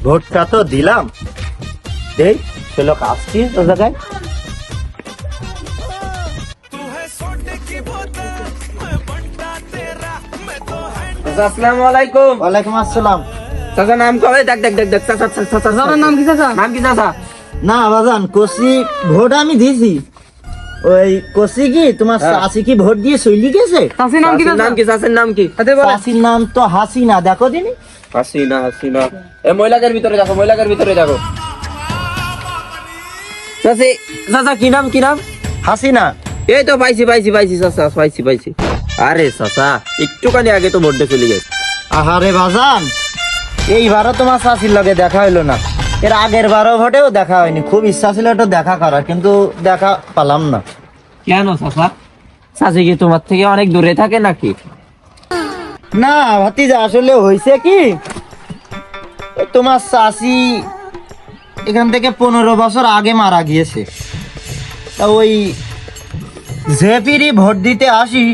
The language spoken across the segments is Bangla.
ভোটটা তো দিলাম, এই চলো আসছি তো জায়গায়। আসসালামু আলাইকুম। ওয়ালাইকুম আসসালাম। চাচা নাম কবে? দেখ দেখ দেখ দেখ চাচা চাচা চাচা নাম কি চাচা? নাম কি চাচা? না বাজান, কষি ভোট আমি দিছি। ওই কষি কি তোমার চাষি কি ভোট দিয়ে চলি গেছে? চাচির নাম কি? নাম কি চাচির নাম কি? চাষির নাম তো হাসিনা, দেখো দিনি। হাসিনা হাসিনা। এ মহিলাদের ভিতরে দেখো, মহিলাদের ভিতরে দেখো। চাচি চাচা কি নাম কি নাম? হাসিনা। এই তো পাইছি পাইছি পাইছি চাচা পাইছি পাইছি। আরে চাচা একটুখানি আগে তো ভোটে চলে গেছে। আহারে বাজান, এইবারও তোমার চাষির লগে দেখা হইলো না, এর আগের বারও ভোটেও দেখা হয়নি। খুব ইচ্ছা ছিল একটু দেখা করার, কিন্তু দেখা পালাম না। কেন চাচা? চাচি কি তোমার থেকে অনেক দূরে থাকে নাকি? না ভাতিজা, আসলে হয়েছে কি, ওই তোমার চাষি এখান থেকে 15 বছর আগে মারা গিয়েছে। তা ওই জেপিরই ভোট দিতে আসি,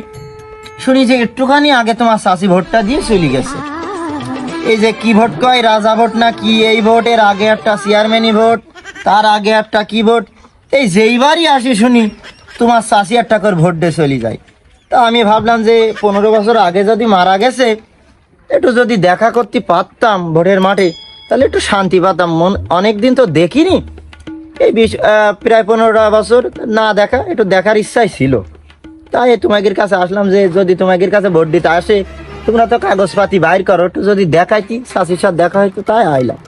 শুনি যে একটুখানি আগে তোমার চাষি ভোটটা দিয়ে চলে গেছে। এই যে কি ভোট কয়, রাজা ভোট না কি, এই ভোটের আগে একটা চেয়ারম্যানি ভোট, তার আগে একটা কি ভোট, এই যেইবারই আসি শুনি তোমার চাষি একটা করে ভোট দিয়ে চলে যায়। তা আমি ভাবলাম যে 15 বছর আগে যদি মারা গেছে, একটু যদি দেখা করতে পারতাম ভোটের মাঠে, তাহলে একটু শান্তি পাতাম। অনেকদিন তো দেখিনি, এই প্রায় 15 বছর না দেখা, একটু দেখার ইচ্ছাই ছিল। তাই তোমাদের কাছে আসলাম যে যদি তোমাদের কাছে ভোট দিতে আসে, তোমরা তো কাগজপাতি বাইর করো, একটু যদি দেখাইতি, চাষির সাথে দেখা হইতো, তাই আইলাম।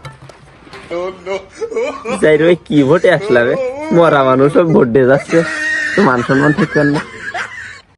যাই রে, কি ভোটে আসলাম? মরা মানুষ ভোট দিয়ে যাচ্ছে, তো মান সম্মান ঠিক না।